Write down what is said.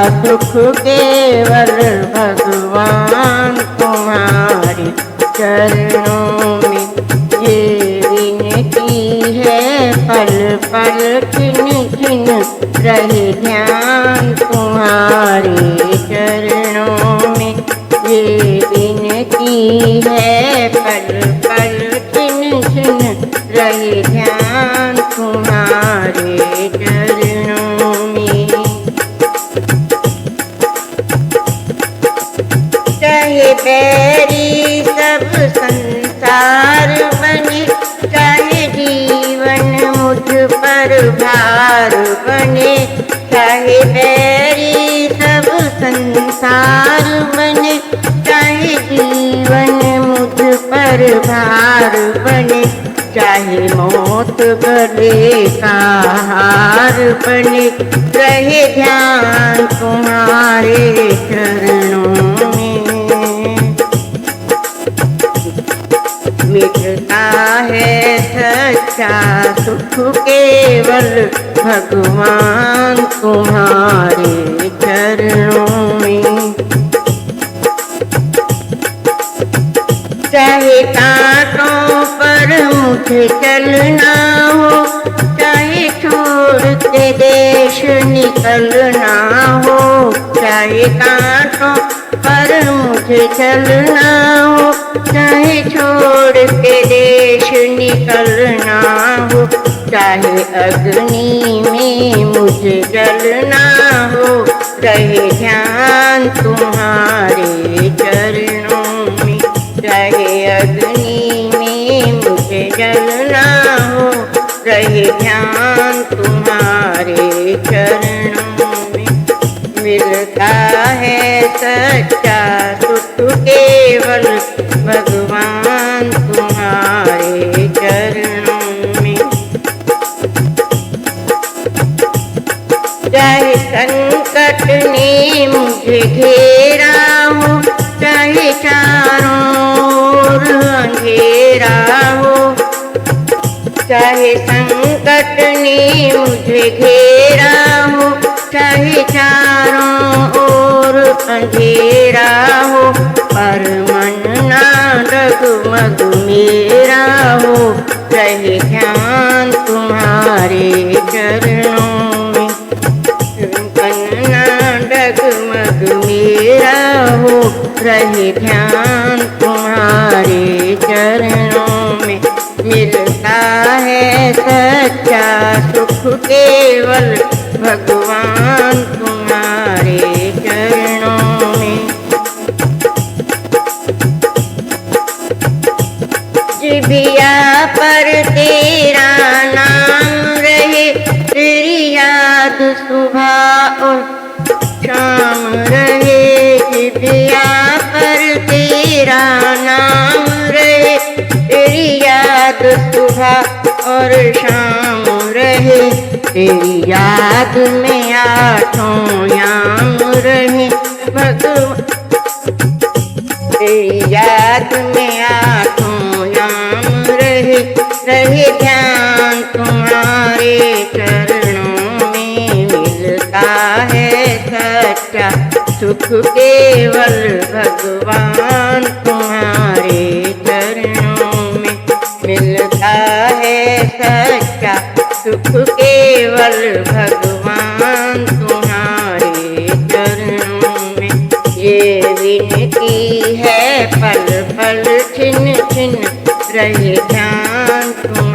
सुख केवल भगवान तुम्हारे चरणों में। ये विनती है पल पल छिन छिन रहे ध्यान तुम्हारे चरणों में। ये विनती है पल पल छिन छिन रहे ध्यान तुम्हारे चरणों में। चाहे बैरी सब संसार बने, चाहे जीवन मुझ पर भार बने। चाहे बैरी सब संसार बने, चाहे जीवन मुझ पर भार बने। चाहे मौत गले का हार बने, रहे ध्यान तुम्हारे चरणों में। मिटता है सच्चा सुख केवल भगवान तुम्हारे चरणों में। चाहे कांटों पर मुझे चलना हो, चाहे छोड़ के देश निकलना हो। चाहे कांटों पर मुझे चलना हो, चाहे छोड़ के देश निकलना हो। चाहे अग्नि में मुझे जलना हो, रहे ध्यान तुम्हारे चरणों में। चाहे अग्नि में मुझे जलना हो, रहे ध्यान तुम्हारे चरणों में। मिलता है सच्चा सुख केवल भगवान तुम्हारे चरणों में। चाहे संकट ने मुझे घेरा हो, चाहे चारों ओर अंधेरा हो। चाहे संकट ने मुझे घेरा हो, चाहे चारों ओर अंधेरा हो। पर मन ना डगमग मेरा हो, रहे ध्यान तुम्हारे चरणों में। मन ना डगमग मेरा हो, रहे ध्यान तुम्हारे चरणों में। मिलता है सच्चा सुख केवल भगवान तुम्हारे चरणों में। जिभिया पर तेरा नाम रहे, तेरी याद सुबह और शाम रहे। जिभिया पर तेरा नाम रहे, तेरी याद सुबह और शाम रहे। तेरी याद में आठों याम रहे भगवान। तेरी याद में आठों याम रहे, रहे ध्यान तुम्हारे चरणों में। मिलता है सच्चा सुख केवल भगवान तुम्हारे चरणों में। मिलता है सच्चा सुख केवल भगवान तुम्हारे चरणों में। ये विनती है पल पल छिन छिन रहे ध्यान तुम्हारे